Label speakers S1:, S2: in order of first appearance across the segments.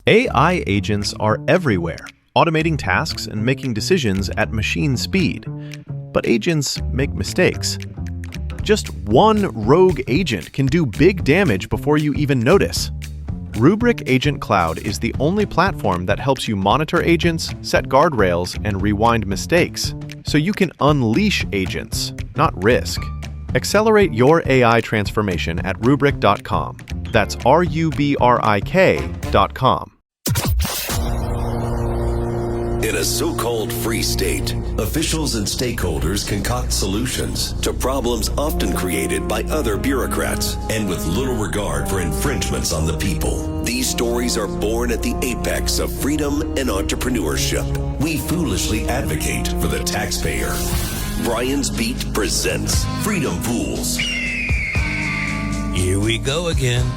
S1: AI agents are everywhere, automating tasks and making decisions at machine speed. But agents make mistakes. Just one rogue agent can do big damage before you even notice. Rubrik Agent Cloud is the only platform that helps you monitor agents, set guardrails, and rewind mistakes, so you can unleash agents, not risk. Accelerate your AI transformation at Rubrik.com. That's RUBRIK.com.
S2: In a so-called free state, officials and stakeholders concoct solutions to problems often created by other bureaucrats and with little regard for infringements on the people. These stories are born at the apex of freedom and entrepreneurship. We foolishly advocate for the taxpayer. Brian's Beat presents Freedom Fools.
S3: Here we go again.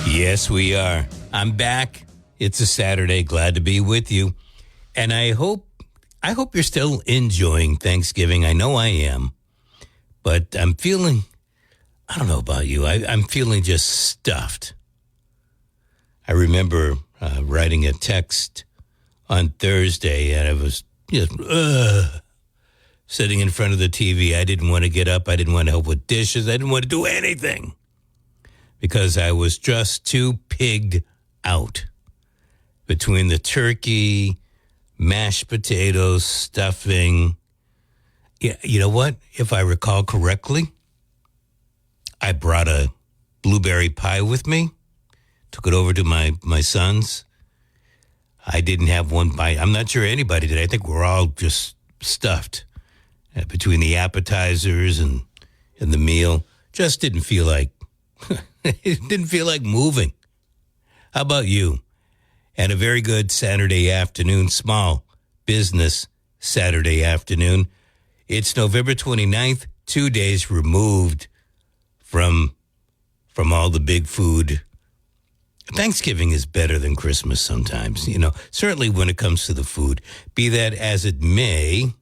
S3: Yes, we are. I'm back. It's a Saturday. Glad to be with you. And I hope you're still enjoying Thanksgiving. I know I am. But I'm feeling, I don't know about you, I'm feeling just stuffed. I remember writing a text on Thursday, and I was just sitting in front of the TV. I didn't want to get up. I didn't want to help with dishes. I didn't want to do anything, because I was just too pigged out between the turkey, mashed potatoes, stuffing. Yeah, you know what? If I recall correctly, I brought a blueberry pie with me, took it over to my son's. I didn't have one bite. I'm not sure anybody did. I think we're all just stuffed between the appetizers and the meal. Just didn't feel like it didn't feel like moving. How about you? And a very good Saturday afternoon, small business Saturday afternoon. It's November 29th, 2 days removed from all the big food. Thanksgiving is better than Christmas sometimes, certainly when it comes to the food. Be that as it may,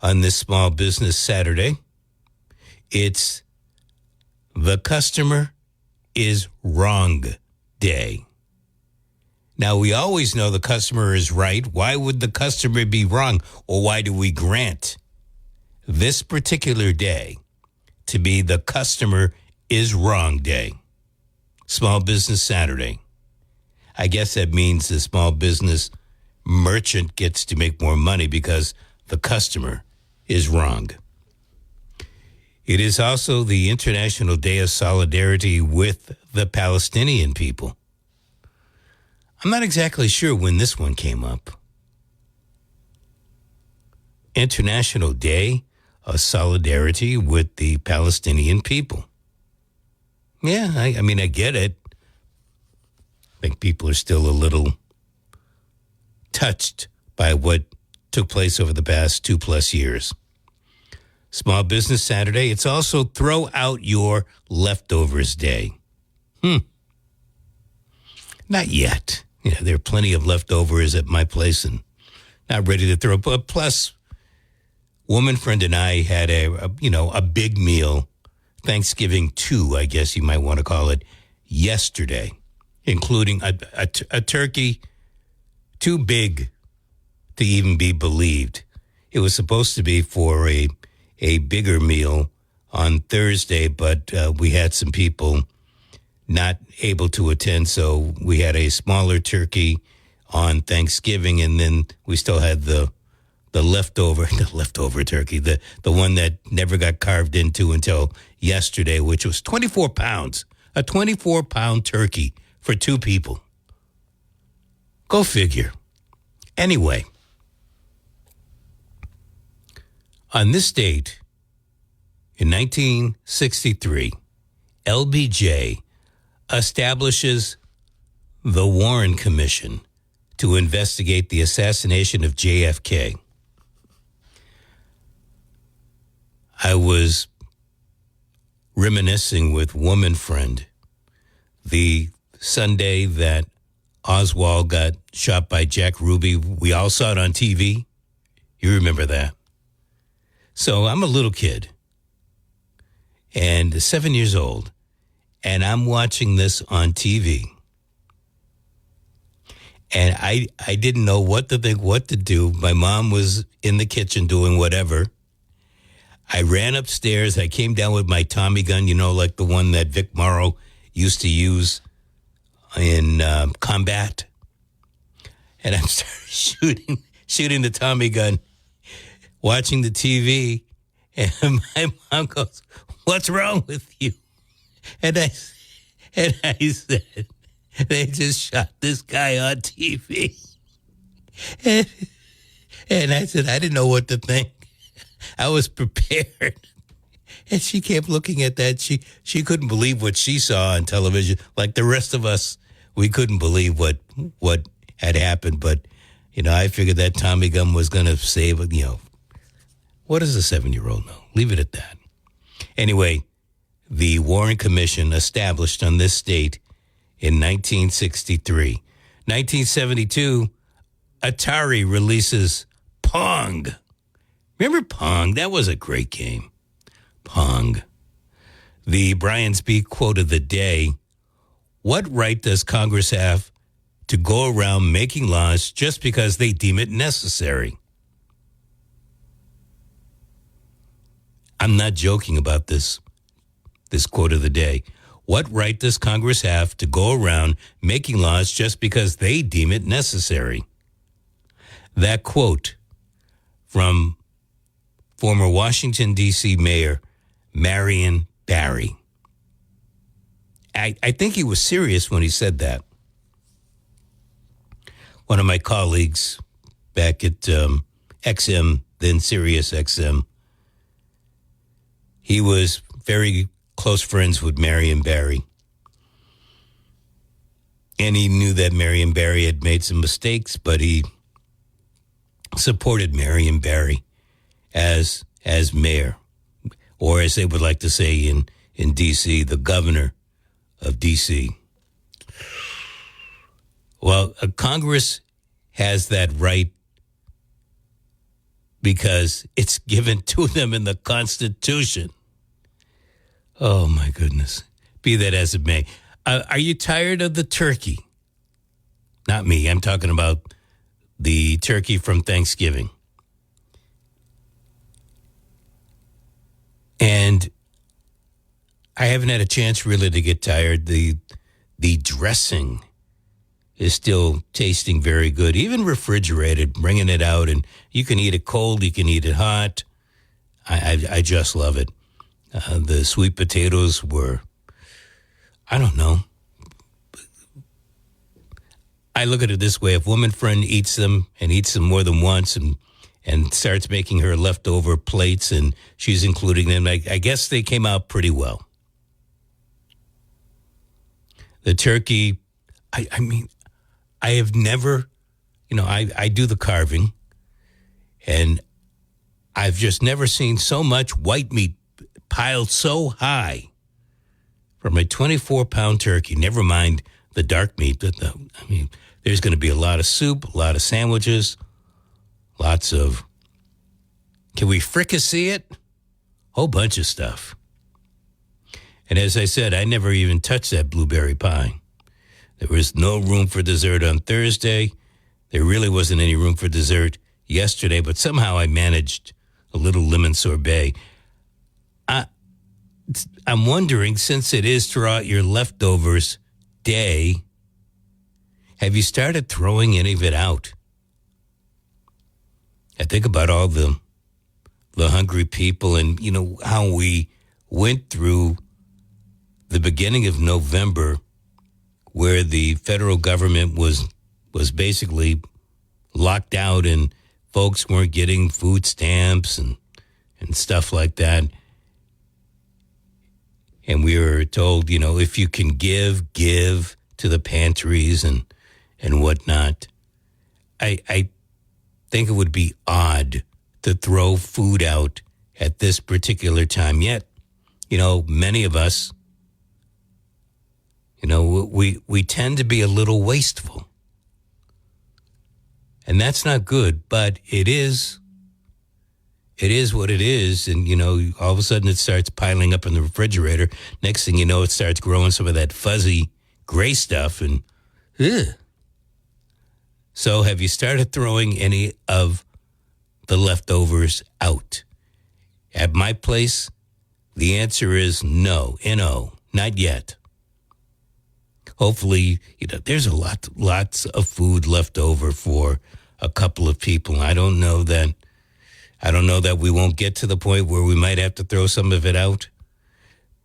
S3: on this small business Saturday, it's the customer is wrong day. Now, we always know the customer is right. Why would the customer be wrong? Or why do we grant this particular day to be the customer is wrong day? Small Business Saturday. I guess that means the small business merchant gets to make more money because the customer is wrong. It is also the International Day of Solidarity with the Palestinian people. I'm not exactly sure when this one came up. International Day of Solidarity with the Palestinian people. Yeah, I mean, I get it. I think people are still a little touched by what took place over the past 2+ years. Small Business Saturday. It's also Throw Out Your Leftovers Day. Not yet. There are plenty of leftovers at my place and not ready to throw. But plus, woman friend and I had a big meal, Thanksgiving 2, I guess you might want to call it, yesterday, including a turkey too big to even be believed. It was supposed to be for a bigger meal on Thursday, but we had some people not able to attend, so we had a smaller turkey on Thanksgiving, and then we still had the leftover turkey, the one that never got carved into until yesterday, which was 24 pounds, a 24-pound turkey for 2 people. Go figure. Anyway, on this date, in 1963, LBJ establishes the Warren Commission to investigate the assassination of JFK. I was reminiscing with woman friend the Sunday that Oswald got shot by Jack Ruby. We all saw it on TV. You remember that. So I'm a little kid and 7 years old, and I'm watching this on TV. And I didn't know what to think, what to do. My mom was in the kitchen doing whatever. I ran upstairs. I came down with my Tommy gun, like the one that Vic Morrow used to use in combat. And I started shooting the Tommy gun, watching the TV. And my mom goes, "What's wrong with you?" And I said, "They just shot this guy on TV." And I said, I didn't know what to think. I was prepared. And she kept looking at that. She couldn't believe what she saw on television. Like the rest of us, we couldn't believe what had happened. But, I figured that Tommy gun was going to save, what does a 7-year-old know? Leave it at that. Anyway, the Warren Commission established on this state in 1963. 1972, Atari releases Pong. Remember Pong? That was a great game. Pong. The Brian Speak quote of the day: "What right does Congress have to go around making laws just because they deem it necessary?" I'm not joking about this quote of the day. What right does Congress have to go around making laws just because they deem it necessary? That quote from former Washington, D.C. Mayor Marion Barry. I think he was serious when he said that. One of my colleagues back at XM, then Sirius XM, he was very close friends with Marion Barry. And he knew that Marion Barry had made some mistakes, but he supported Marion Barry as mayor, or as they would like to say in D.C., the governor of D.C. Well, Congress has that right because it's given to them in the Constitution. Oh, my goodness. Be that as it may. Are you tired of the turkey? Not me. I'm talking about the turkey from Thanksgiving. And I haven't had a chance really to get tired. The dressing is still tasting very good, even refrigerated, bringing it out. And you can eat it cold, you can eat it hot. I just love it. The sweet potatoes were, I don't know. I look at it this way. If woman friend eats them and eats them more than once and starts making her leftover plates and she's including them, I guess they came out pretty well. The turkey, I mean, I have never, I do the carving, and I've just never seen so much white meat piled so high from a 24-pound turkey. Never mind the dark meat. There's going to be a lot of soup, a lot of sandwiches, lots of, can we fricassee it? Whole bunch of stuff. And as I said, I never even touched that blueberry pie. There was no room for dessert on Thursday. There really wasn't any room for dessert yesterday, but somehow I managed a little lemon sorbet. I'm wondering, since it is throw out your leftovers day, have you started throwing any of it out? I think about all the hungry people and, how we went through the beginning of November where the federal government was basically locked out and folks weren't getting food stamps and stuff like that. And we were told, if you can give to the pantries and whatnot. I think it would be odd to throw food out at this particular time. Yet, many of us, we tend to be a little wasteful. And that's not good, but it is what it is. And, all of a sudden it starts piling up in the refrigerator. Next thing you know, it starts growing some of that fuzzy gray stuff. And, ugh. So have you started throwing any of the leftovers out? At my place, the answer is no, N-O, not yet. Hopefully, there's lots of food left over for a couple of people. I don't know that we won't get to the point where we might have to throw some of it out.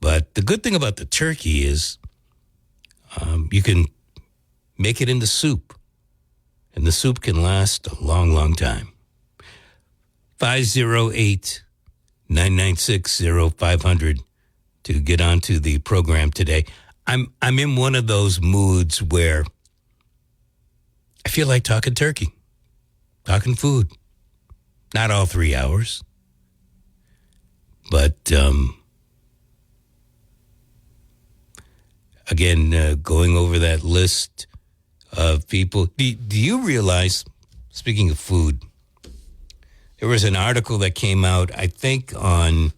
S3: But the good thing about the turkey is you can make it into soup. And the soup can last a long, long time. 508-996-0500 to get onto the program today. I'm in one of those moods where I feel like talking turkey, talking food. Not all 3 hours, but again, going over that list of people. Do you realize, speaking of food, there was an article that came out, I think, on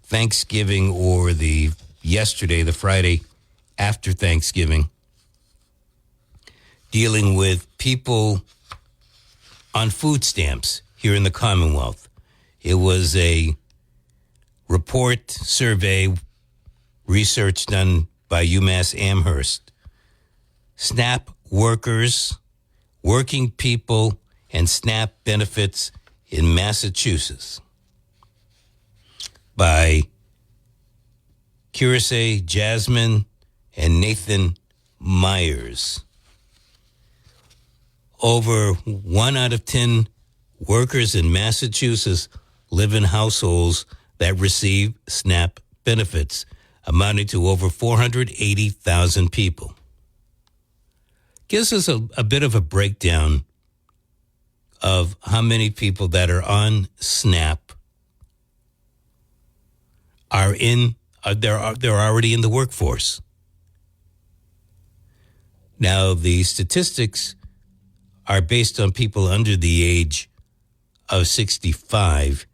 S3: Thanksgiving or the Friday after Thanksgiving, dealing with people on food stamps here in the Commonwealth. It was a report, survey, research done by UMass Amherst. SNAP workers, working people, and SNAP benefits in Massachusetts by Cursey, Jasmine, and Nathan Myers. Over 1 out of 10 workers in Massachusetts live in households that receive SNAP benefits, amounting to over 480,000 people. Gives us a bit of a breakdown of how many people that are on SNAP are they're already in the workforce. Now, the statistics are based on people under the age of 65,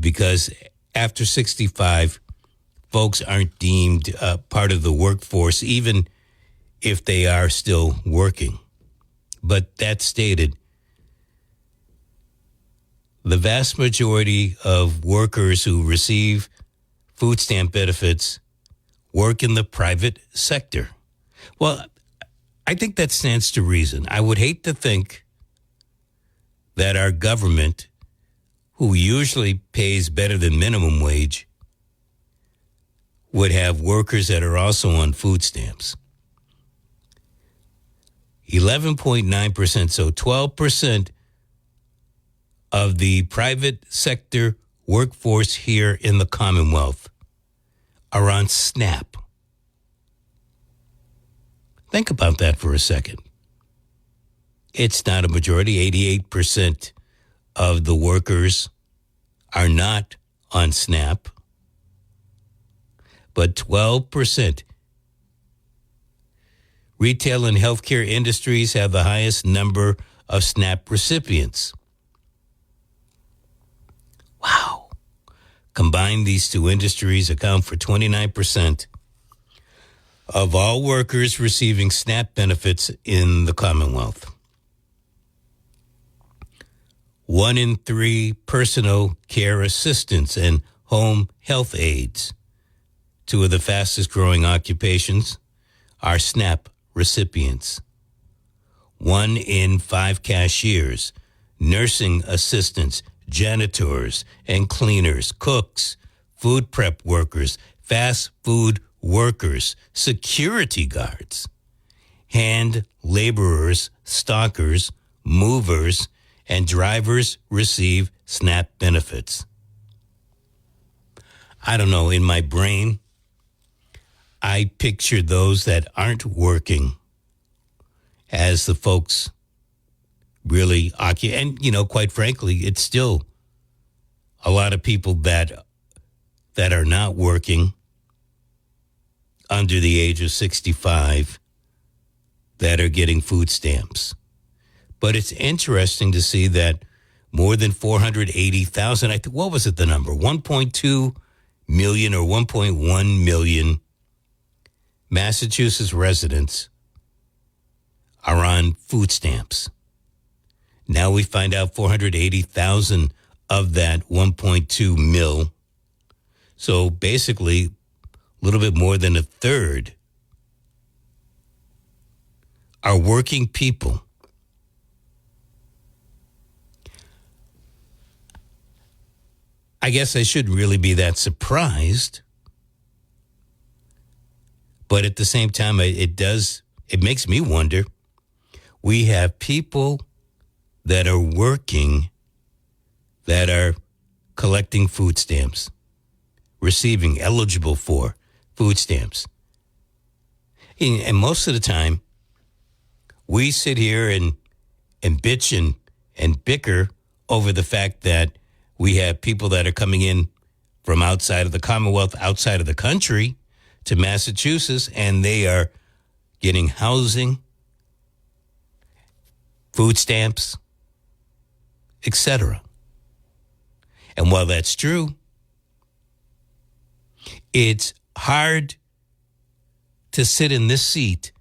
S3: because after 65, folks aren't deemed part of the workforce, even if they are still working. But that stated, the vast majority of workers who receive food stamp benefits work in the private sector. Well, I think that stands to reason. I would hate to think that our government, who usually pays better than minimum wage, would have workers that are also on food stamps. 11.9%, so 12% of the private sector workforce here in the Commonwealth are on SNAP. Think about that for a second. It's not a majority. 88% of the workers are not on SNAP, but 12%. Retail and healthcare industries have the highest number of SNAP recipients. Wow. Combined, these two industries account for 29% of all workers receiving SNAP benefits in the Commonwealth. 1 in 3 personal care assistants and home health aides, two of the fastest growing occupations, are SNAP recipients. 1 in 5 cashiers, nursing assistants, janitors and cleaners, cooks, food prep workers, fast food workers, security guards, hand laborers, stockers, movers, and drivers receive SNAP benefits. I don't know, in my brain, I picture those that aren't working as the folks really occupy. And, quite frankly, it's still a lot of people that that are not working under the age of 65 that are getting food stamps. But it's interesting to see that more than 480,000, what was it, the number? 1.2 million or 1.1 million Massachusetts residents are on food stamps. Now we find out 480,000 of that 1.2 mil. So basically, a little bit more than a third are working people. I guess I shouldn't really be that surprised. But at the same time, it makes me wonder. We have people that are working that are collecting food stamps, eligible for food stamps. And most of the time, we sit here and bitch and bicker over the fact that we have people that are coming in from outside of the Commonwealth, outside of the country, to Massachusetts, and they are getting housing, food stamps, etc. And while that's true, it's hard to sit in this seat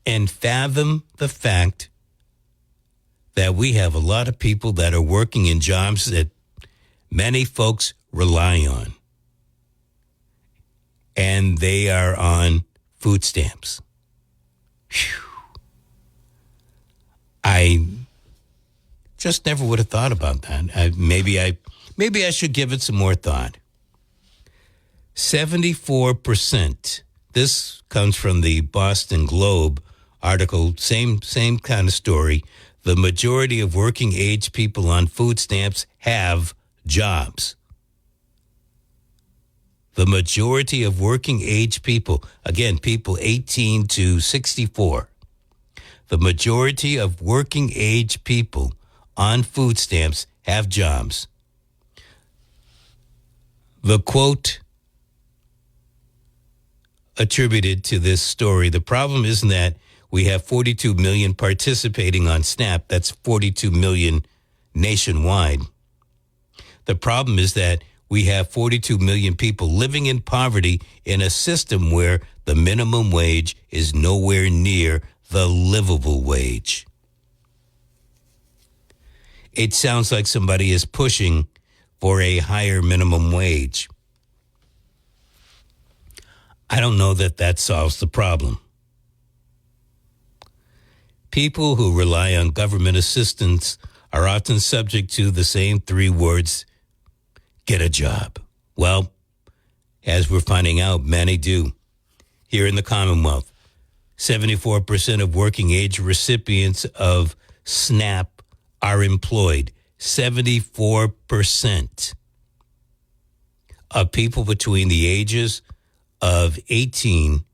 S3: and fathom the fact that we have a lot of people that are working in jobs that many folks rely on. And they are on food stamps. Whew. I just never would have thought about that. Maybe I should give it some more thought. 74%. This comes from the Boston Globe article. Same kind of story. The majority of working age people on food stamps have jobs. The majority of working age people, again, people 18 to 64, the majority of working age people on food stamps have jobs. The quote attributed to this story, the problem isn't that we have 42 million participating on SNAP. That's 42 million nationwide. The problem is that we have 42 million people living in poverty in a system where the minimum wage is nowhere near the livable wage. It sounds like somebody is pushing for a higher minimum wage. I don't know that solves the problem. People who rely on government assistance are often subject to the same three words: get a job. Well, as we're finding out, many do. Here in the Commonwealth, 74% of working age recipients of SNAP are employed. 74% of people between the ages of 18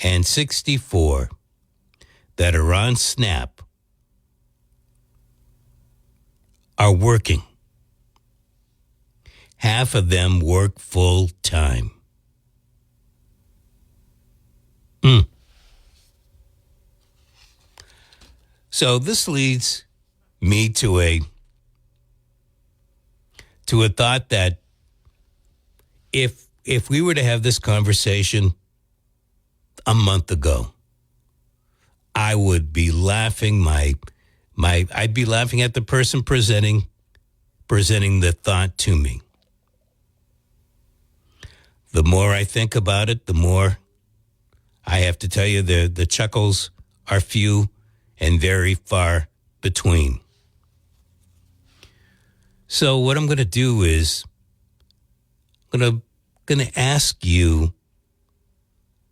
S3: and 64 that are on SNAP are working. Half of them work full time. So this leads me to a thought that if we were to have this conversation a month ago, I would be laughing. I'd be laughing at the person presenting the thought to me. The more I think about it, the more I have to tell you the chuckles are few and very far between. So what I'm going to do is I'm going to ask you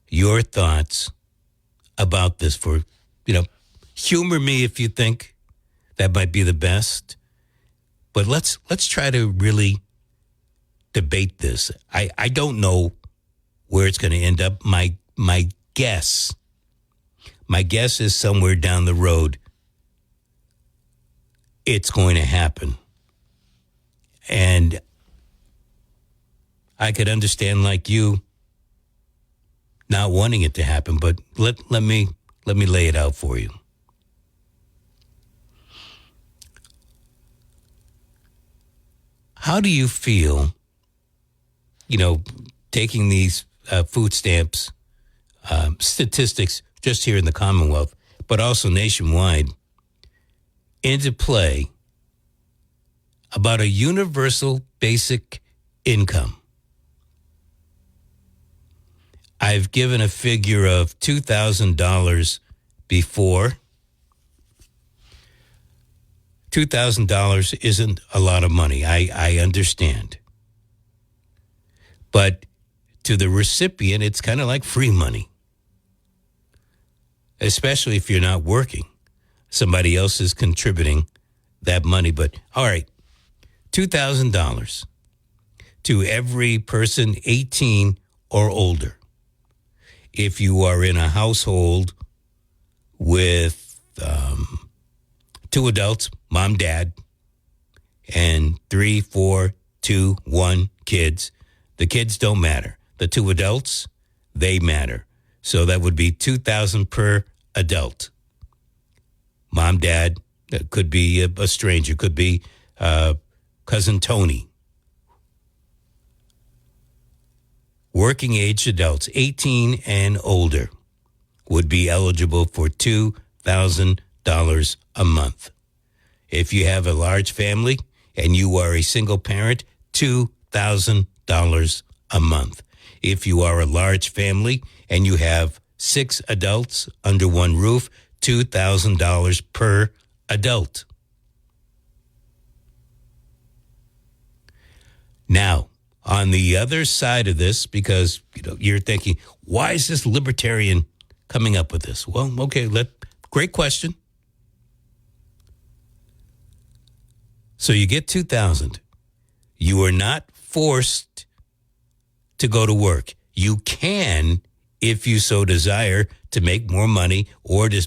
S3: your thoughts about this. For, humor me if you think that might be the best. But let's try to really debate this. I don't know where it's going to end up. My guess is somewhere down the road it's going to happen. And I could understand, like you, not wanting it to happen, but let me lay it out for you. How do you feel, taking these food stamps statistics just here in the Commonwealth, but also nationwide, into play about a universal basic income? I've given a figure of $2,000 before. $2,000 isn't a lot of money. I understand. But to the recipient, it's kind of like free money, especially if you're not working. Somebody else is contributing that money. But all right, $2,000 to every person 18 or older. If you are in a household with 2 adults, mom, dad, and 3, 4, 2, 1 kids, the kids don't matter. The 2 adults, they matter. So that would be $2,000 per adult. Mom, dad, that could be a stranger, could be cousin Tony. Working age adults, 18 and older, would be eligible for $2,000 a month. If you have a large family and you are a single parent, $2,000 a month. If you are a large family and you have 6 adults under one roof, $2,000 per adult. Now, on the other side of this, because you're thinking, why is this libertarian coming up with this? Well, okay, great question. So you get $2,000. You are not forced to go to work. You can, if you so desire, to make more money or to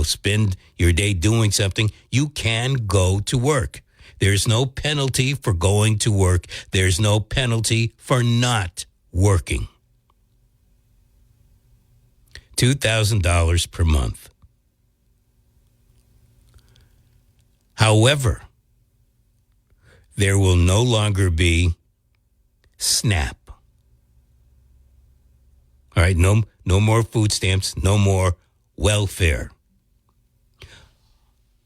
S3: spend your day doing something. You can go to work. There's no penalty for going to work. There's no penalty for not working. $2,000 per month. However, there will no longer be SNAP. All right, no more food stamps, no more welfare.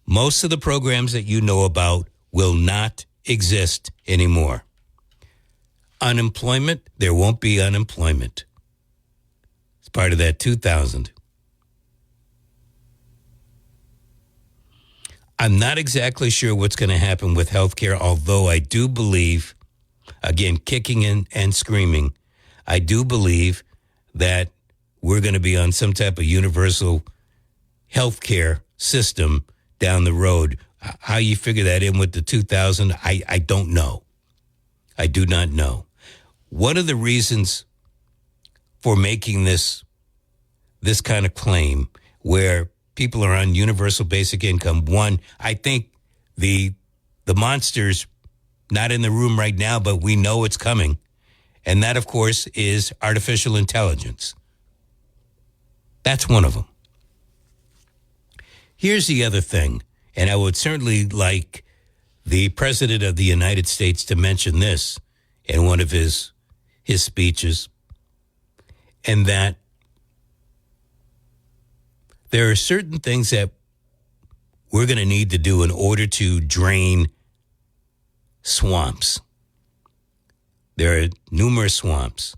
S3: Most of the programs that you know about will not exist anymore. Unemployment, there won't be unemployment. It's part of that 2,000. I'm not exactly sure what's going to happen with healthcare, although I do believe, again, kicking and screaming, I do believe that we're going to be on some type of universal healthcare system down the road. How you figure that in with the 2,000, I don't know. I do not know. One of the reasons for making this kind of claim where people are on universal basic income, one, I think the monster's not in the room right now, but we know it's coming. And that, of course, is artificial intelligence. That's one of them. Here's the other thing. And I would certainly like the President of the United States to mention this in one of his speeches, and that there are certain things that we're going to need to do in order to drain swamps. There are numerous swamps.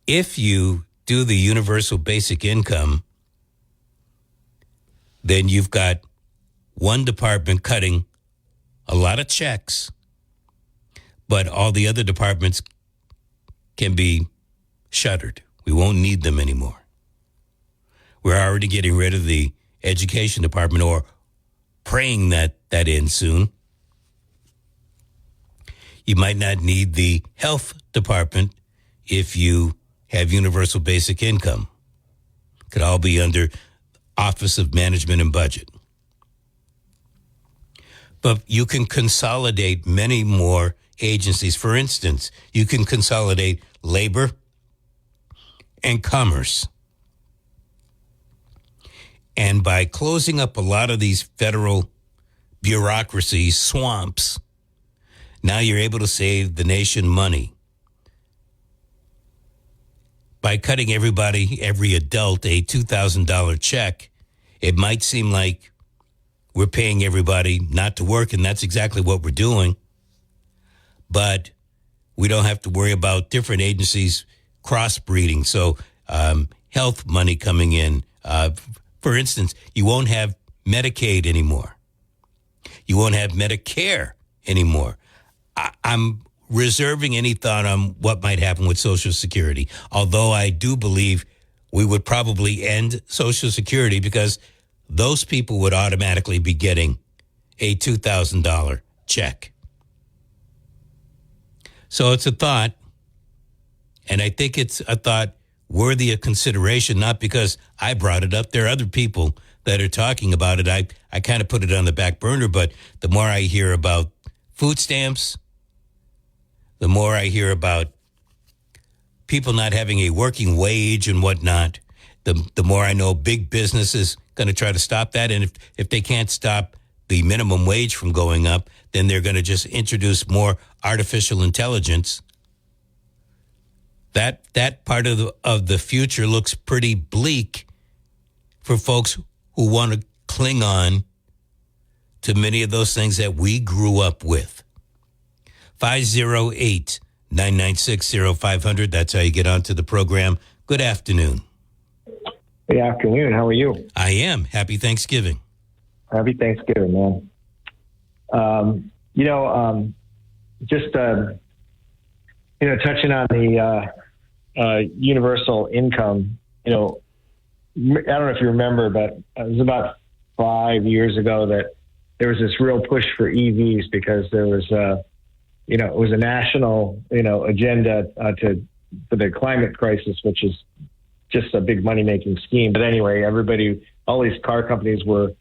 S3: If you do the universal basic income, then you've got one department cutting a lot of checks, but all the other departments can be shuttered. We won't need them anymore. We're already getting rid of the education department, or praying that ends soon. You might not need the health department if you have universal basic income. It could all be under Office of Management and Budget. But you can consolidate many more agencies. For instance, you can consolidate labor and commerce. And by closing up a lot of these federal bureaucracy swamps, now you're able to save the nation money. By cutting every adult, a $2,000 check, it might seem like we're paying everybody not to work, and that's exactly what we're doing. But we don't have to worry about different agencies crossbreeding. So health money coming in. For instance, you won't have Medicaid anymore. You won't have Medicare anymore. I'm reserving any thought on what might happen with Social Security, although I do believe we would probably end Social Security because those people would automatically be getting a $2,000 check. So it's a thought, and I think it's a thought worthy of consideration, not because I brought it up. There are other people that are talking about it. I kind of put it on the back burner, but the more I hear about food stamps, the more I hear about people not having a working wage and whatnot, the more I know big business is going to try to stop that. And if they can't stop the minimum wage from going up, then they're going to just introduce more artificial intelligence. That part of the future looks pretty bleak for folks who want to cling on to many of those things that we grew up with. 508-996-0500. That's how you get onto the program. Good afternoon.
S4: Good afternoon. How are you?
S3: I am. Happy Thanksgiving.
S4: Happy Thanksgiving, man. Just touching on the universal income, I don't know if you remember, but it was about 5 years ago that there was this real push for EVs because there was it was a national, agenda for the climate crisis, which is just a big money-making scheme. But anyway, all these car companies were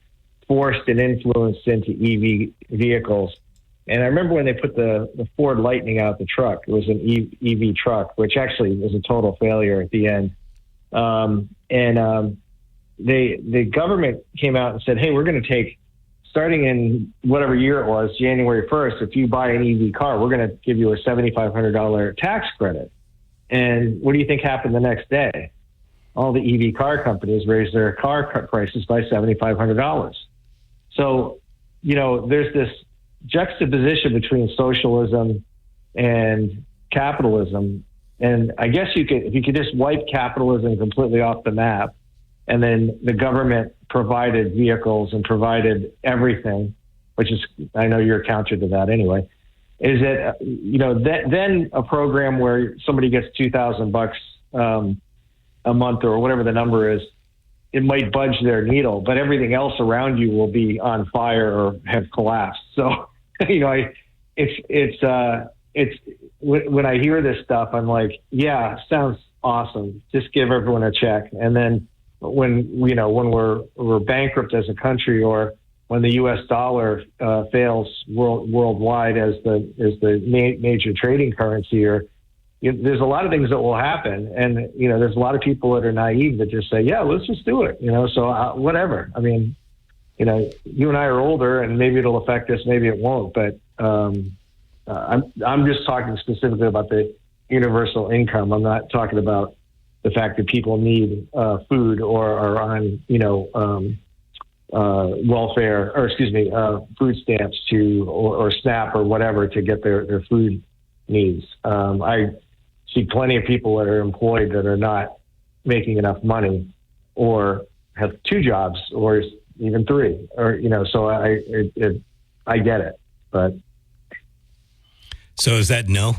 S4: forced and influenced into EV vehicles. And I remember when they put the Ford Lightning out the truck, it was an EV truck, which actually was a total failure at the end. The government came out and said, hey, we're going to take, starting in whatever year it was, January 1st, if you buy an EV car, we're going to give you a $7,500 tax credit. And what do you think happened the next day? All the EV car companies raised their car prices by $7,500. So, there's this juxtaposition between socialism and capitalism. And I guess if you could just wipe capitalism completely off the map, and then the government provided vehicles and provided everything, which is, I know you're counter to that anyway, is that, then a program where somebody gets $2,000 a month or whatever the number is, it might budge their needle, but everything else around you will be on fire or have collapsed. So, it's when I hear this stuff, I'm like, yeah, sounds awesome. Just give everyone a check. And then when we're bankrupt as a country, or when the U.S. dollar fails worldwide as the major trading currency, or there's a lot of things that will happen. And, there's a lot of people that are naive that just say, yeah, let's just do it. So whatever. I mean, you and I are older, and maybe it'll affect us, maybe it won't. But I'm just talking specifically about the universal income. I'm not talking about the fact that people need food or are on, welfare, or food stamps or SNAP or whatever to get their food needs. I see plenty of people that are employed that are not making enough money, or have two jobs, or even three, or so I get it, but.
S3: So is that no?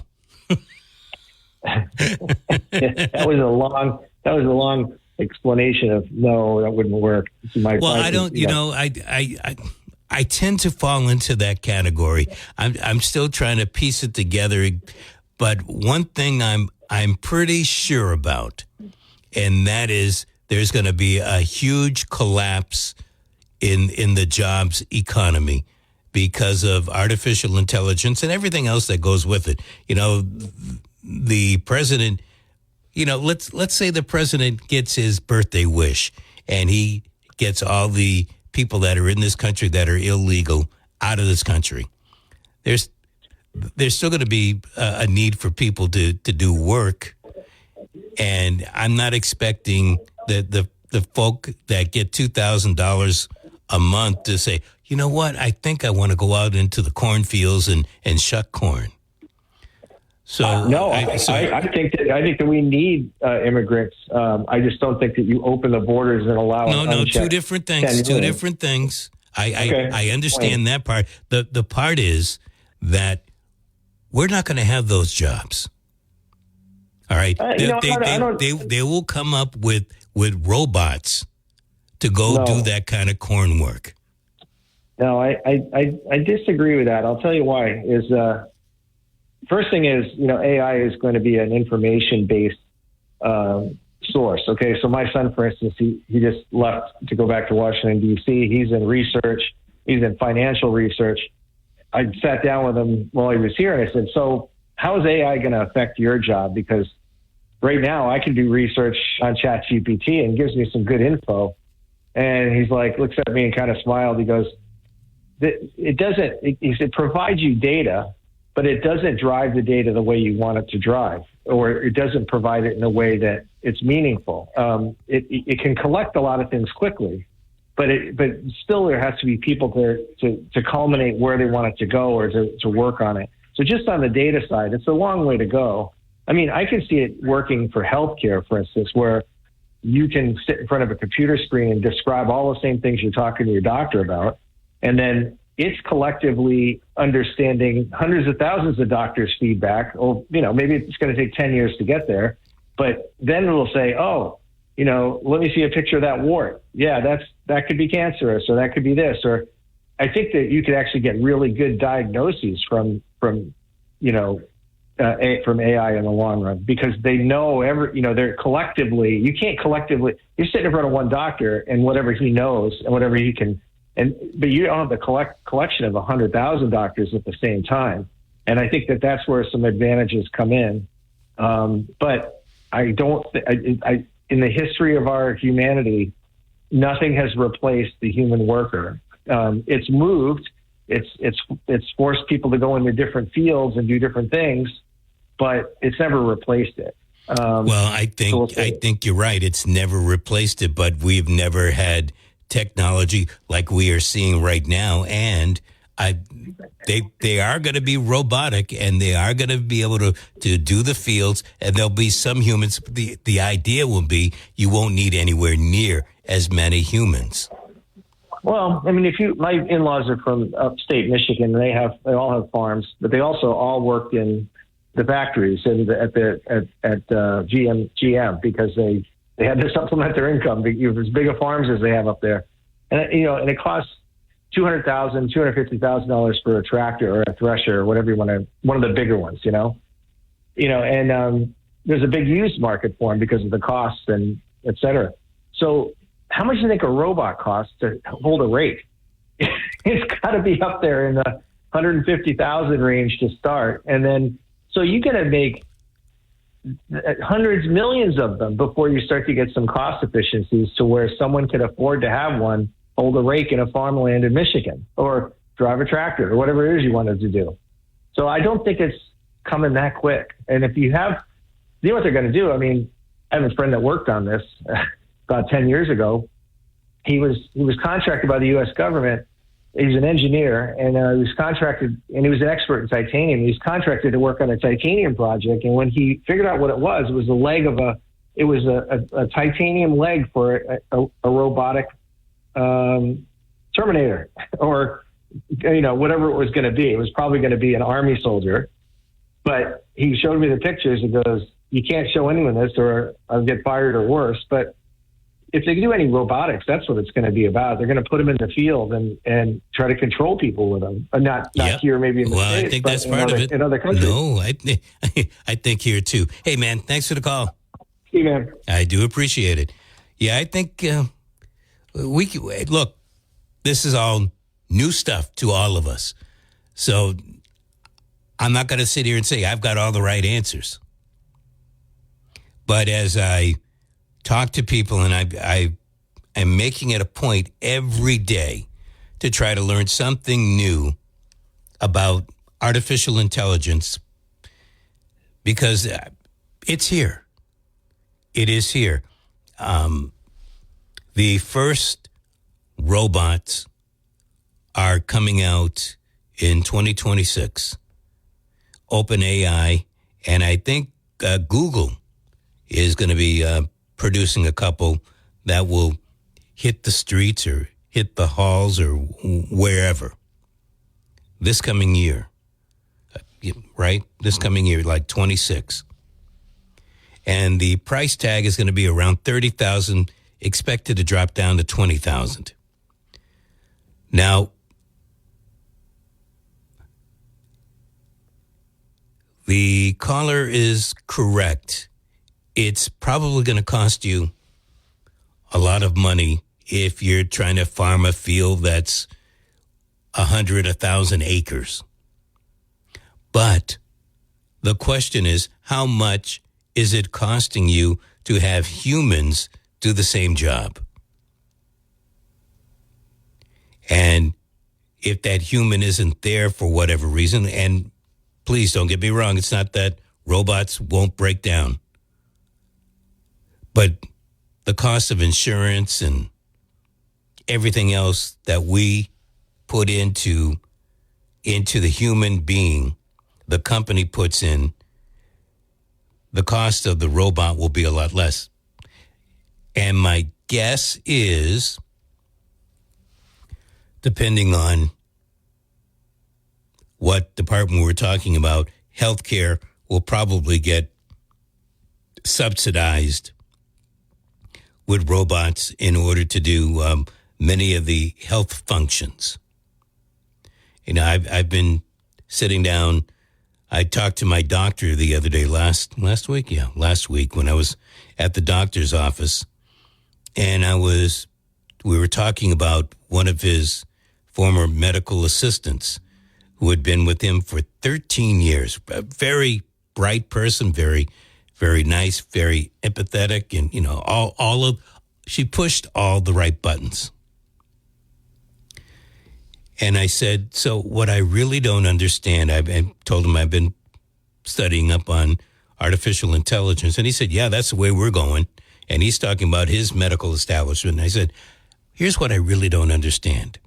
S4: That was a long explanation of no, that wouldn't work.
S3: I don't. I tend to fall into that category. I'm still trying to piece it together, but one thing I'm pretty sure about, and that is there's going to be a huge collapse in the jobs economy, because of artificial intelligence and everything else that goes with it. You know, the president, you know, let's say the president gets his birthday wish and he gets all the people that are in this country that are illegal out of this country. There's still going to be a need for people to do work. And I'm not expecting the folk that get $2,000 a month to say, you know what, I think I want to go out into the cornfields and shuck corn. So
S4: I think that we need immigrants. I just don't think that you open the borders and allow.
S3: No, two different things. Two different things. I understand that part. The part is that we're not going to have those jobs. All right, they will come up with robots to go do that kind of corn work.
S4: No, I disagree with that. I'll tell you why. First thing is, you know, AI is going to be an information-based source. Okay, so my son, for instance, he just left to go back to Washington, D.C. He's in research. He's in financial research. I sat down with him while he was here, and I said, so how is AI going to affect your job? Because right now I can do research on ChatGPT and gives me some good info. And he's like, looks at me and kind of smiled. He goes, it provides you data, but it doesn't drive the data the way you want it to drive, or it doesn't provide it in a way that it's meaningful. It can collect a lot of things quickly, but still there has to be people there to culminate where they want it to go or to work on it. So just on the data side, it's a long way to go. I mean, I can see it working for healthcare, for instance, where you can sit in front of a computer screen and describe all the same things you're talking to your doctor about, and then it's collectively understanding hundreds of thousands of doctors' feedback. Or, you know, maybe it's going to take 10 years to get there, but then it'll say, oh, you know, let me see a picture of that wart. Yeah, that could be cancerous, or that could be this. Or I think that you could actually get really good diagnoses from AI in the long run, because they know they're collectively, you can't collectively, you're sitting in front of one doctor and whatever he knows and whatever he can, but you don't have the collection of 100,000 doctors at the same time. And I think that that's where some advantages come in. But I don't, in the history of our humanity, nothing has replaced the human worker. It's moved, it's forced people to go into different fields and do different things, but it's never replaced it.
S3: I think you're right. It's never replaced it, but we've never had technology like we are seeing right now. And they are going to be robotic, and they are going to be able to do the fields, and there'll be some humans. The idea will be you won't need anywhere near as many humans.
S4: Well, I mean, my in-laws are from upstate Michigan. They all have farms, but they also all worked in the factories and at GM because they had to supplement their income. As big of farms as they have up there, and it costs $200,000, $250,000 for a tractor or a thresher or whatever you want to, one of the bigger ones, and there's a big used market for them because of the costs and et cetera. So how much do you think a robot costs to hold a rake? It's got to be up there in the 150,000 range to start. And then, so you got to make hundreds, millions of them before you start to get some cost efficiencies to where someone could afford to have one hold a rake in a farmland in Michigan or drive a tractor or whatever it is you wanted to do. So I don't think it's coming that quick. And if you have, you know what they're going to do? I mean, I have a friend that worked on this about 10 years ago. He was contracted by the U.S. government. He's an engineer, and he was contracted, and he was an expert in titanium. He was contracted to work on a titanium project. And when he figured out what it was a leg of a titanium leg for a robotic Terminator, or whatever it was going to be. It was probably going to be an army soldier. But he showed me the pictures. He goes, "You can't show anyone this, or I'll get fired or worse." But if they do any robotics, that's what it's going to be about. They're going to put them in the field and try to control people with them. Not here, maybe in the States,
S3: I think that's part of it.
S4: In other countries.
S3: No, I think here too. Hey, man, thanks for the call.
S4: Hey, man.
S3: I do appreciate it. Yeah, I think look, this is all new stuff to all of us. So I'm not going to sit here and say I've got all the right answers. But as I talk to people, and I am making it a point every day to try to learn something new about artificial intelligence, because it's here. It is here. The first robots are coming out in 2026. OpenAI, and I think Google is going to be producing a couple that will hit the streets or hit the halls or wherever this coming year, right? This coming year, like 26. And the price tag is going to be around $30,000, expected to drop down to $20,000. Now, the caller is correct. It's probably going to cost you a lot of money if you're trying to farm a field that's 1,000 acres. But the question is, how much is it costing you to have humans do the same job? And if that human isn't there for whatever reason, and please don't get me wrong, it's not that robots won't break down, but the cost of insurance and everything else that we put into the human being, the company puts in, the cost of the robot will be a lot less. And my guess is, depending on what department we're talking about, healthcare will probably get subsidized with robots in order to do many of the health functions. You know, I've been sitting down. I talked to my doctor the other day, last week when I was at the doctor's office, and we were talking about one of his former medical assistants who had been with him for 13 years. A very bright person, very, very nice, very empathetic, and, you know, she pushed all the right buttons. And I said, so what I really don't understand, I told him I've been studying up on artificial intelligence. And he said, yeah, that's the way we're going. And he's talking about his medical establishment. And I said, here's what I really don't understand.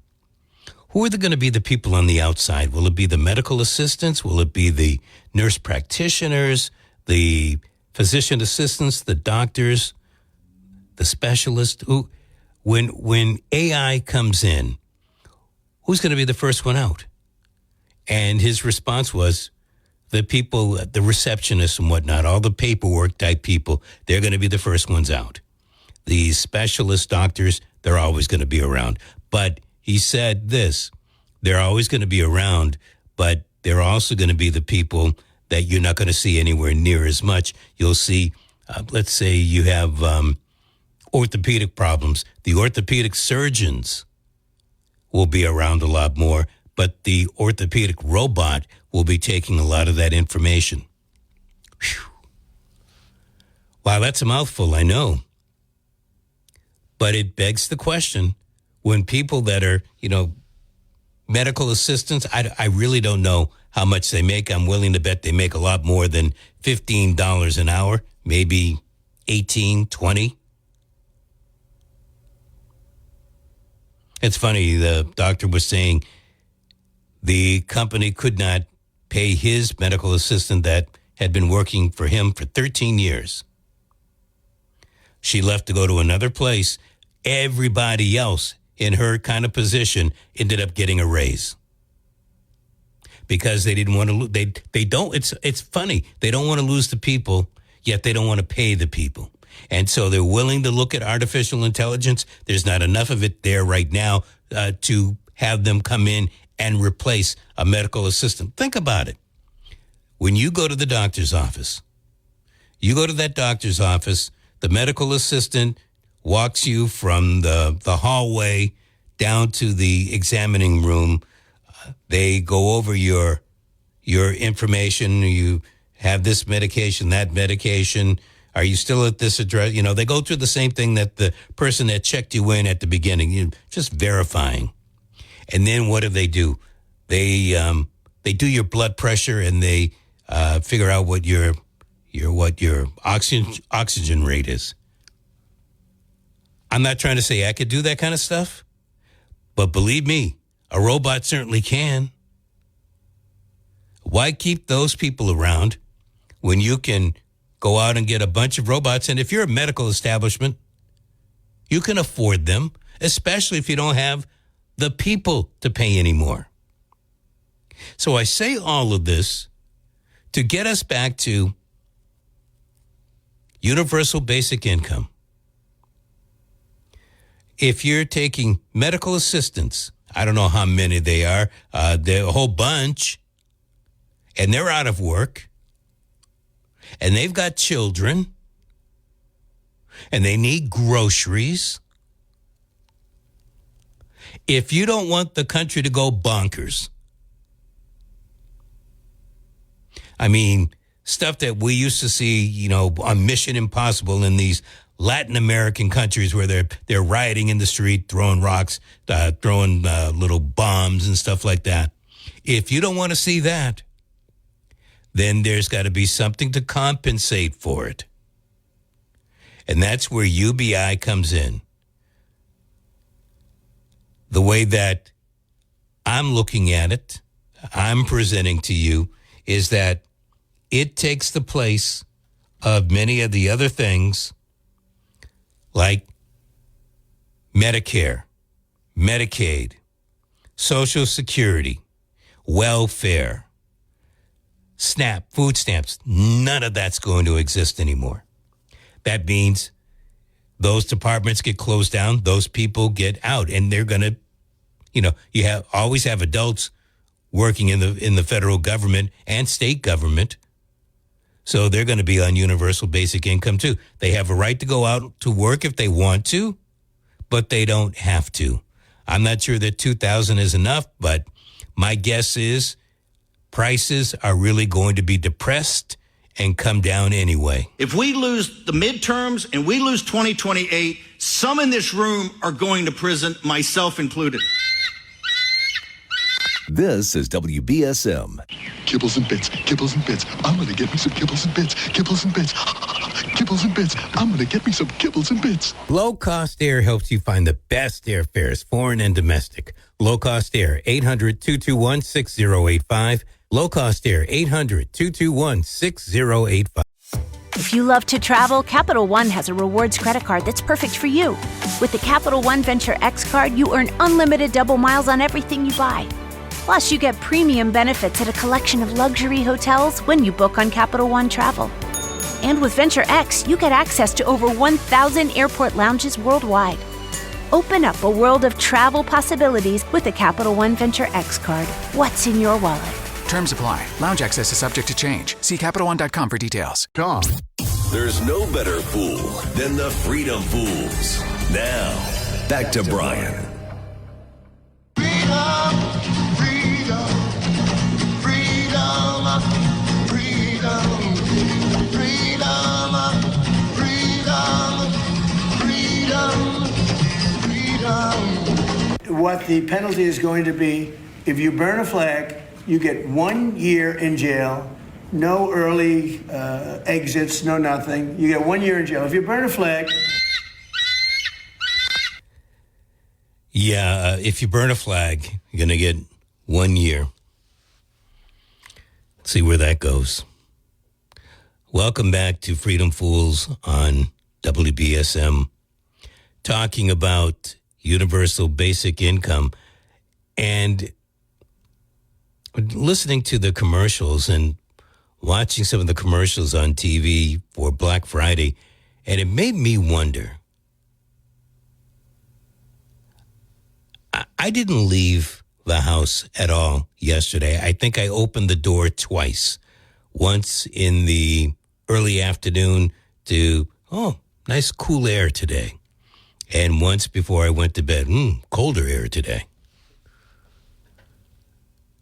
S3: Who are going to be the people on the outside? Will it be the medical assistants? Will it be the nurse practitioners, the physician assistants, the doctors, the specialists? When AI comes in, who's going to be the first one out? And his response was, the people, the receptionists and whatnot, all the paperwork type people, they're going to be the first ones out. The specialist doctors, they're always going to be around. But he said this, they're always going to be around, but they're also going to be the people that you're not going to see anywhere near as much. You'll see, let's say you have orthopedic problems. The orthopedic surgeons will be around a lot more, but the orthopedic robot will be taking a lot of that information. Whew. Wow, that's a mouthful, I know. But it begs the question, when people that are, you know, medical assistants, I really don't know how much they make. I'm willing to bet they make a lot more than $15 an hour, maybe 18, 20. It's funny, the doctor was saying the company could not pay his medical assistant that had been working for him for 13 years. She left to go to another place. Everybody else in her kind of position ended up getting a raise because they didn't want to. They don't. It's funny. They don't want to lose the people, yet they don't want to pay the people. And so they're willing to look at artificial intelligence. There's not enough of it there right now to have them come in and replace a medical assistant. Think about it. When you go to the doctor's office, the medical assistant walks you from the hallway down to the examining room. They go over your information. You have this medication, that medication. Are you still at this address? You know, they go through the same thing that the person that checked you in at the beginning, just verifying. And then what do? They do your blood pressure and they figure out what your oxygen rate is. I'm not trying to say I could do that kind of stuff, but believe me, a robot certainly can. Why keep those people around when you can go out and get a bunch of robots? And if you're a medical establishment, you can afford them, especially if you don't have the people to pay anymore. So I say all of this to get us back to universal basic income. If you're taking medical assistance, I don't know how many they are, they're a whole bunch, and they're out of work, and they've got children, and they need groceries. If you don't want the country to go bonkers, I mean, stuff that we used to see, you know, on Mission Impossible in these Latin American countries where they're rioting in the street, throwing rocks, throwing little bombs and stuff like that. If you don't want to see that, then there's got to be something to compensate for it. And that's where UBI comes in. The way that I'm looking at it, I'm presenting to you, is that it takes the place of many of the other things like Medicare, Medicaid, Social Security, welfare, SNAP, food stamps. None of that's going to exist anymore. That means those departments get closed down, those people get out, and they're going to, you know, always have adults working in the federal government and state government. So they're going to be on universal basic income too. They have a right to go out to work if they want to, but they don't have to. I'm not sure that $2,000 is enough, but my guess is prices are really going to be depressed and come down anyway.
S5: If we lose the midterms and we lose 2028, some in this room are going to prison, myself included.
S2: This is WBSM.
S6: Kibbles and bits, kibbles and bits. I'm gonna get me some kibbles and bits, kibbles and bits, kibbles and bits. I'm gonna get me some kibbles and bits.
S3: Low Cost Air helps you find the best airfares, foreign and domestic. Low Cost Air, 800-221-6085. Low Cost Air, 800-221-6085.
S7: If you love to travel, Capital One has a rewards credit card that's perfect for you. With the Capital One Venture X card, you earn unlimited double miles on everything you buy. Plus, you get premium benefits at a collection of luxury hotels when you book on Capital One Travel. And with Venture X, you get access to over 1,000 airport lounges worldwide. Open up a world of travel possibilities with the Capital One Venture X card. What's in your wallet?
S8: Terms apply. Lounge access is subject to change. See CapitalOne.com for details.
S2: There's no better fool than the Freedom Fools. Now, back to Brian.
S9: What the penalty is going to be, if you burn a flag, you get 1 year in jail, no early exits, no nothing. You get 1 year in jail. If you burn a flag...
S3: Yeah, if you burn a flag, you're going to get 1 year. Let's see where that goes. Welcome back to Freedom Fools on WBSM, talking about universal basic income and listening to the commercials and watching some of the commercials on TV for Black Friday, and it made me wonder. I didn't leave the house at all yesterday. I think I opened the door twice. Once in the early afternoon to, nice cool air today. and once before I went to bed. Colder air today.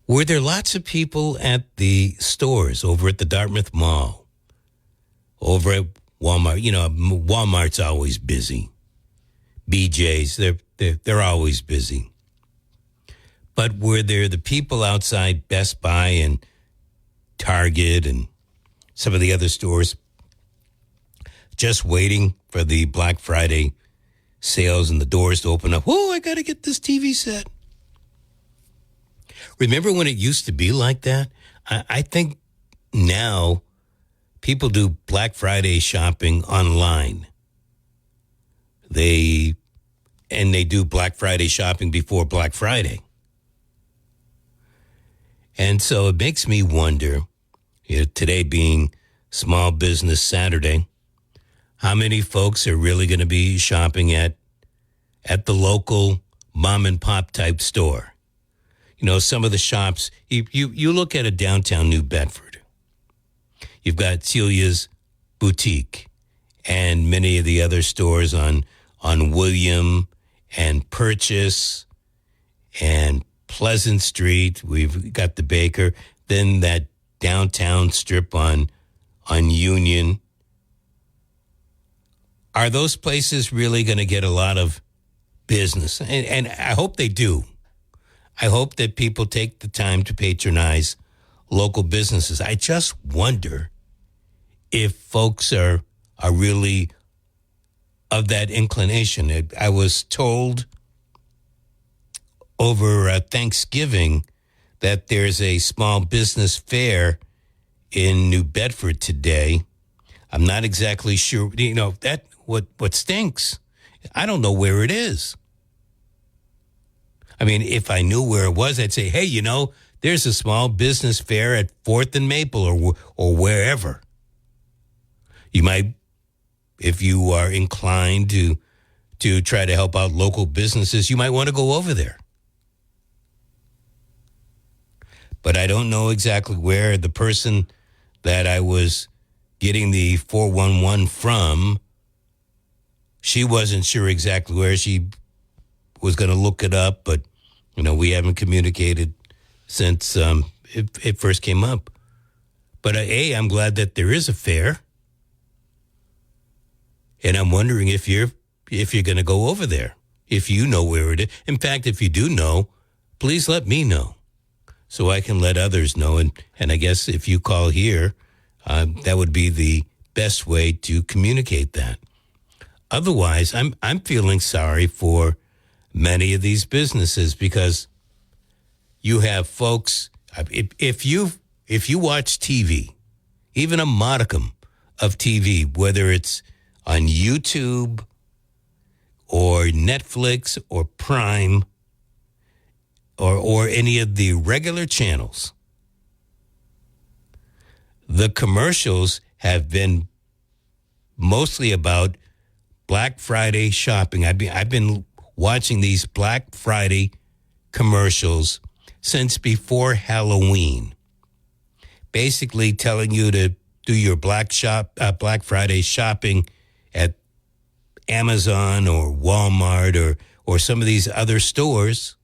S3: Were there lots of people at the stores over at the Dartmouth Mall? Over at Walmart? You know, Walmart's always busy. BJ's, they're always busy. But were there the people outside Best Buy and Target and some of the other stores just waiting for the Black Friday sales and the doors to open up? Oh, I got to get this TV set. Remember when it used to be like that? I think now people do Black Friday shopping online. They do Black Friday shopping before Black Friday. And so it makes me wonder, today being Small Business Saturday, how many folks are really going to be shopping at the local mom and pop type store? You know, some of the shops, you look at a downtown New Bedford. You've got Celia's Boutique and many of the other stores on William and Purchase and Pleasant Street. We've got the Baker. Then that downtown strip on Union. Are those places really going to get a lot of business? And I hope they do. I hope that people take the time to patronize local businesses. I just wonder if folks are really of that inclination. I was told over Thanksgiving that there's a small business fair in New Bedford today. I'm not exactly sure. You know, that what stinks, I don't know where it is. I mean, if I knew where it was, I'd say, hey, there's a small business fair at 4th and Maple or wherever. You might, if you are inclined to try to help out local businesses, you might want to go over there. But I don't know exactly where. The person that I was getting the 411 from, she wasn't sure exactly where. She was going to look it up, but, we haven't communicated since it first came up. But, I'm glad that there is a fair. And I'm wondering if you're going to go over there, if you know where it is. In fact, if you do know, please let me know so I can let others know. And I guess if you call here, that would be the best way to communicate that. Otherwise, I'm feeling sorry for many of these businesses because you have folks. If you watch TV, even a modicum of TV, whether it's on YouTube or Netflix or Prime or any of the regular channels, the commercials have been mostly about Black Friday shopping. I've been watching these Black Friday commercials since before Halloween, basically telling you to do your Black Friday shopping at Amazon or Walmart or some of these other stores.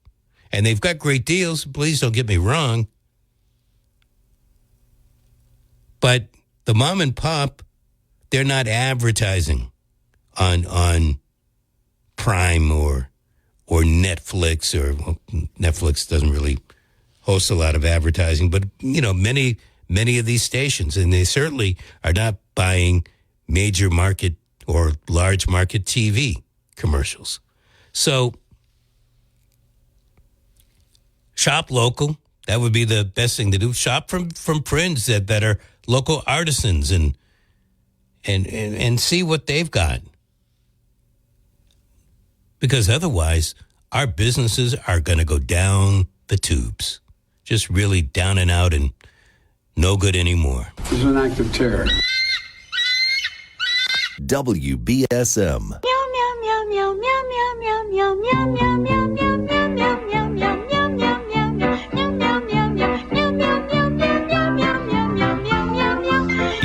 S3: And they've got great deals. Please don't get me wrong. But the mom and pop, they're not advertising on Prime or Netflix, or Netflix doesn't really host a lot of advertising, but many of these stations, and they certainly are not buying major market or large market TV commercials. So shop local. That would be the best thing to do. Shop from friends that are local artisans and see what they've got. Because otherwise, our businesses are going to go down the tubes. Just really down and out and no good anymore.
S10: This is an act of terror.
S2: WBSM.
S7: Meow, meow, meow, meow, meow, meow, meow, meow, meow, meow, meow, meow, meow, meow,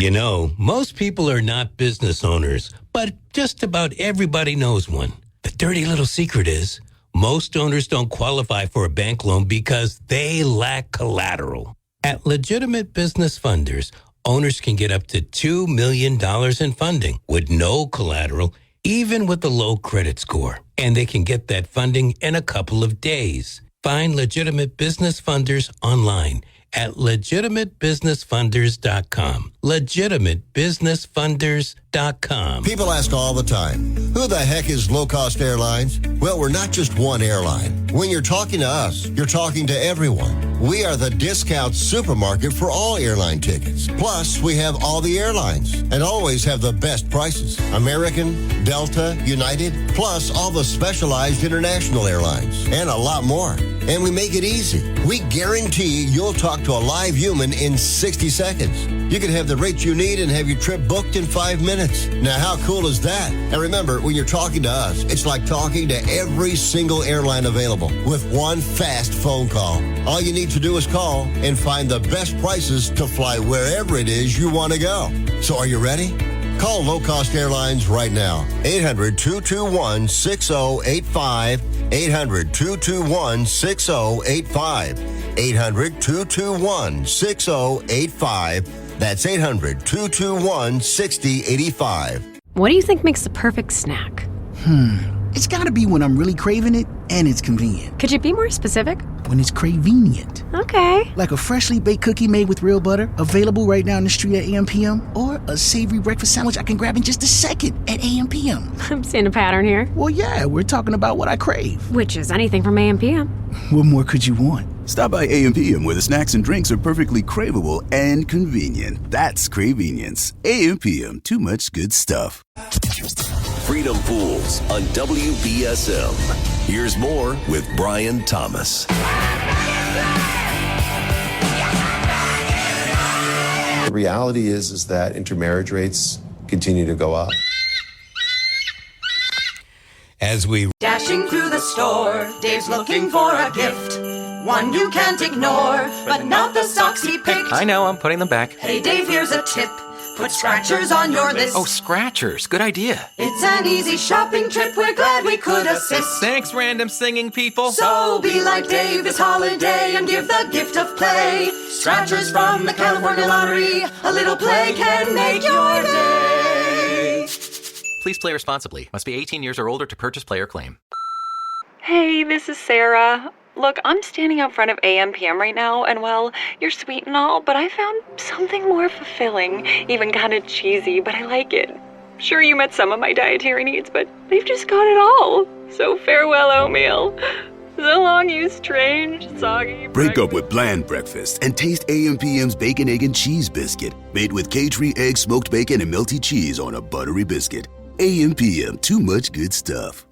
S7: meow,
S3: most people are not business owners, but just about everybody knows one. The dirty little secret is most owners don't qualify for a bank loan because they lack collateral. At legitimate business funders, owners can get up to $2 million in funding with no collateral, even with a low credit score. And they can get that funding in a couple of days. Find legitimate business funders online at legitimatebusinessfunders.com. Legitimatebusinessfunders.com.
S10: People ask all the time, who the heck is Low Cost Airlines? Well, we're not just one airline. When you're talking to us, you're talking to everyone. We are the discount supermarket for all airline tickets. Plus, we have all the airlines and always have the best prices. American, Delta, United, plus all the specialized international airlines and a lot more. And we make it easy. We guarantee you'll talk to a live human in 60 seconds. You can have the rates you need and have your trip booked in 5 minutes. Now, how cool is that? And remember, when you're talking to us, it's like talking to every single airline available with one fast phone call. All you need to do is call and find the best prices to fly wherever it is you want to go. So are you ready? Call Low Cost Airlines right now. 800-221-6085. 800-221-6085. 800-221-6085. That's 800-221-6085.
S11: What do you think makes the perfect snack?
S12: It's gotta be when I'm really craving it and it's convenient.
S11: Could you be more specific?
S12: When it's cravenient.
S11: Okay.
S12: Like a freshly baked cookie made with real butter, available right down the street at AM/PM, or a savory breakfast sandwich I can grab in just a second at AM/PM.
S11: I'm seeing a pattern here.
S12: Well, yeah, we're talking about what I crave.
S11: Which is anything from AM/PM.
S12: What more could you want?
S13: Stop by AM/PM where the snacks and drinks are perfectly craveable and convenient. That's Cravenience. AM/PM, too much good stuff.
S2: Freedom Pools on WBSM. Here's more with Brian Thomas.
S14: The reality is that intermarriage rates continue to go up.
S3: As we
S15: dashing through the store, Dave's looking for a gift. One you can't ignore, but not the socks he picked.
S16: I know, I'm putting them back.
S15: Hey Dave, here's a tip. Put Scratchers on your list.
S16: Oh, Scratchers. Good idea.
S15: It's an easy shopping trip. We're glad we could assist.
S16: Thanks, random singing people.
S15: So be like Dave this holiday and give the gift of play. Scratchers from the California Lottery. A little play can make your day.
S16: Please play responsibly. Must be 18 years or older to purchase, play, or claim.
S17: Hey, this is Sarah. Look, I'm standing out front of AM/PM right now, and well, you're sweet and all, but I found something more fulfilling, even kind of cheesy, but I like it. Sure, you met some of my dietary needs, but they've just got it all. So farewell, oatmeal. So long, you strange, soggy
S13: Break up with bland breakfast and taste AM/PM's Bacon, Egg, and Cheese Biscuit, made with K-Tree egg, smoked bacon, and melty cheese on a buttery biscuit. AM/PM, too much good stuff.